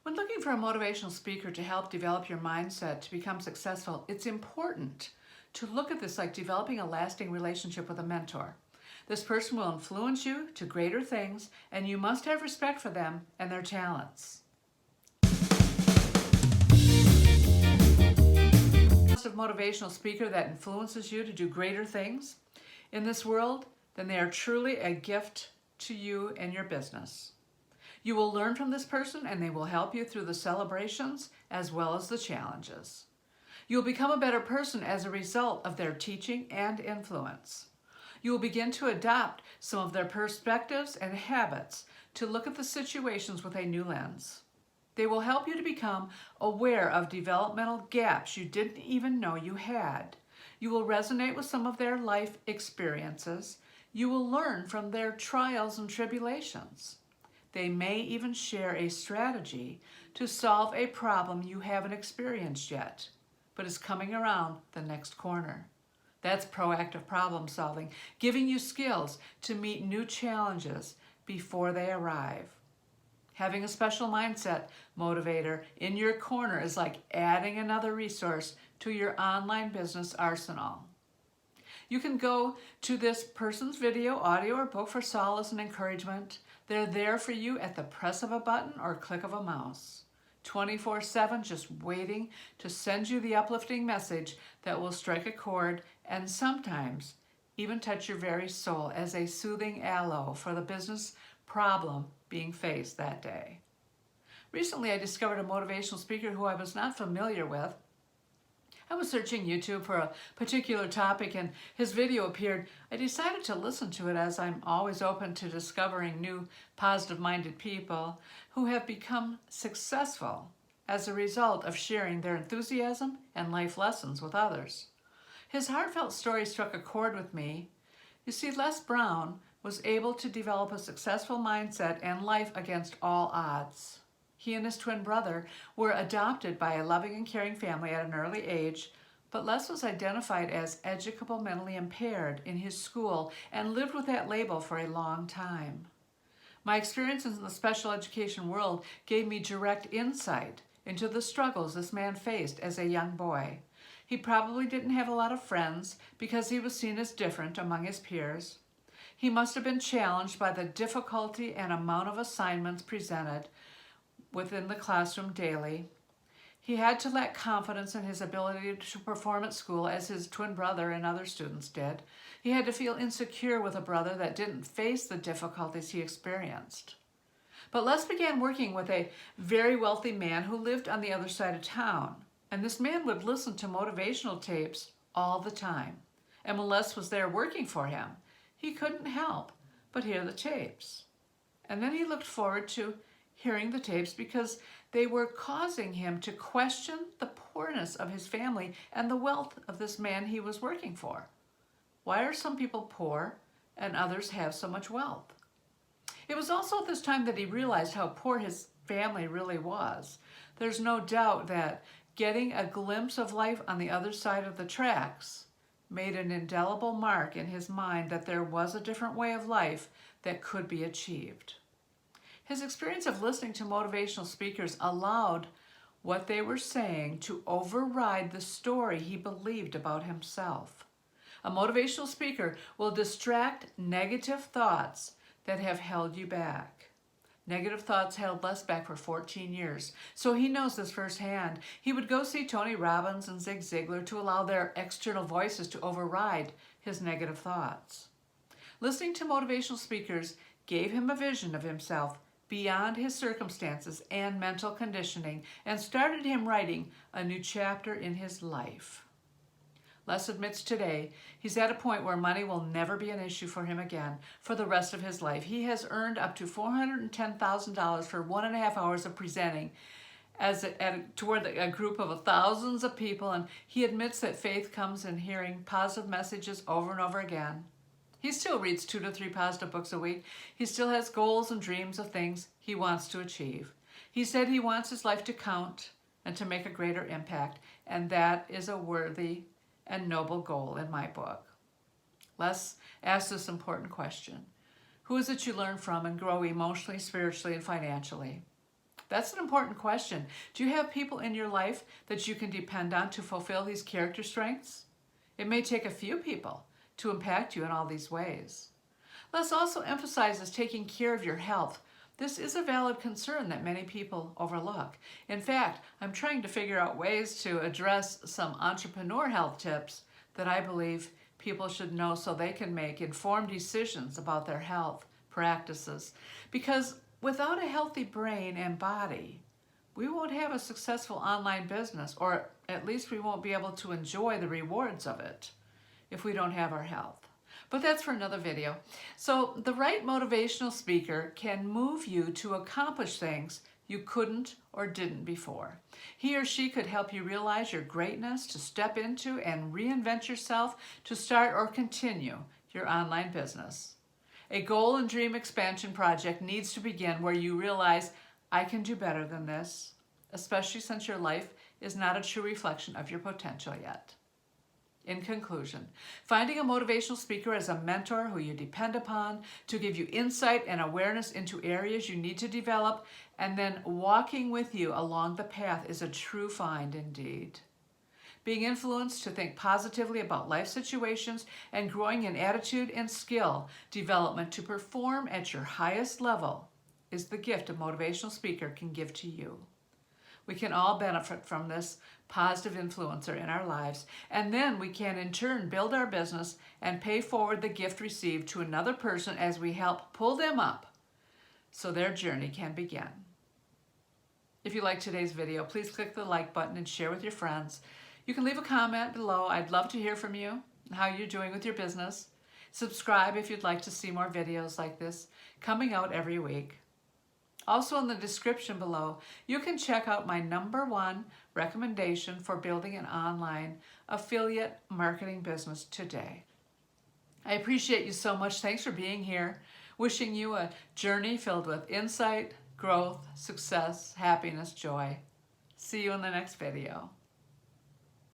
When looking for a motivational speaker to help develop your mindset to become successful, it's important to look at this like developing a lasting relationship with a mentor. This person will influence you to greater things, and you must have respect for them and their talents. A motivational speaker that influences you to do greater things in this world, then they are truly a gift to you and your business. You will learn from this person, and they will help you through the celebrations as well as the challenges. You will become a better person as a result of their teaching and influence. You will begin to adopt some of their perspectives and habits to look at the situations with a new lens. They will help you to become aware of developmental gaps you didn't even know you had. You will resonate with some of their life experiences. You will learn from their trials and tribulations. They may even share a strategy to solve a problem you haven't experienced yet, but is coming around the next corner. That's proactive problem solving, giving you skills to meet new challenges before they arrive. Having a special mindset motivator in your corner is like adding another resource to your online business arsenal. You can go to this person's video, audio, or book for solace and encouragement. They're there for you at the press of a button or click of a mouse. 24/7, just waiting to send you the uplifting message that will strike a chord and sometimes even touch your very soul as a soothing aloe for the business problem being faced that day. Recently, I discovered a motivational speaker who I was not familiar with. I was searching YouTube for a particular topic and his video appeared. I decided to listen to it as I'm always open to discovering new positive-minded people who have become successful as a result of sharing their enthusiasm and life lessons with others. His heartfelt story struck a chord with me. You see, Les Brown was able to develop a successful mindset and life against all odds. He and his twin brother were adopted by a loving and caring family at an early age, but Les was identified as educable mentally impaired in his school and lived with that label for a long time. My experiences in the special education world gave me direct insight into the struggles this man faced as a young boy. He probably didn't have a lot of friends because he was seen as different among his peers. He must have been challenged by the difficulty and amount of assignments presented within the classroom daily. He had to lack confidence in his ability to perform at school as his twin brother and other students did. He had to feel insecure with a brother that didn't face the difficulties he experienced. But Les began working with a very wealthy man who lived on the other side of town. And this man would listen to motivational tapes all the time. And when Les was there working for him, he couldn't help but hear the tapes. And then he looked forward to hearing the tapes because they were causing him to question the poorness of his family and the wealth of this man he was working for. Why are some people poor and others have so much wealth? It was also at this time that he realized how poor his family really was. There's no doubt that getting a glimpse of life on the other side of the tracks made an indelible mark in his mind that there was a different way of life that could be achieved. His experience of listening to motivational speakers allowed what they were saying to override the story he believed about himself. A motivational speaker will distract negative thoughts that have held you back. Negative thoughts held Les back for 14 years, so he knows this firsthand. He would go see Tony Robbins and Zig Ziglar to allow their external voices to override his negative thoughts. Listening to motivational speakers gave him a vision of himself beyond his circumstances and mental conditioning and started him writing a new chapter in his life. Les admits today he's at a point where money will never be an issue for him again for the rest of his life. He has earned up to $410,000 for 1.5 hours of presenting toward a group of thousands of people, and he admits that faith comes in hearing positive messages over and over again. He still reads 2 to 3 positive books a week. He still has goals and dreams of things he wants to achieve. He said he wants his life to count and to make a greater impact, and that is a worthy and noble goal in my book. Les asked this important question: who is it you learn from and grow emotionally, spiritually, and financially? That's an important question. Do you have people in your life that you can depend on to fulfill these character strengths? It may take a few people to impact you in all these ways. Let's also emphasize is taking care of your health. This is a valid concern that many people overlook. In fact, I'm trying to figure out ways to address some entrepreneur health tips that I believe people should know so they can make informed decisions about their health practices. Because without a healthy brain and body, we won't have a successful online business, or at least we won't be able to enjoy the rewards of it if we don't have our health. But that's for another video. So the right motivational speaker can move you to accomplish things you couldn't or didn't before. He or she could help you realize your greatness, to step into and reinvent yourself, to start or continue your online business. A goal and dream expansion project needs to begin where you realize, I can do better than this, especially since your life is not a true reflection of your potential yet. In conclusion, finding a motivational speaker as a mentor who you depend upon to give you insight and awareness into areas you need to develop, and then walking with you along the path is a true find indeed. Being influenced to think positively about life situations and growing in attitude and skill development to perform at your highest level is the gift a motivational speaker can give to you. We can all benefit from this positive influencer in our lives, and then we can in turn build our business and pay forward the gift received to another person as we help pull them up so their journey can begin. If you liked today's video, please click the like button and share with your friends. You can leave a comment below. I'd love to hear from you and how you're doing with your business. Subscribe if you'd like to see more videos like this coming out every week. Also in the description below, you can check out my #1 recommendation for building an online affiliate marketing business today. I appreciate you so much. Thanks for being here. Wishing you a journey filled with insight, growth, success, happiness, joy. See you in the next video.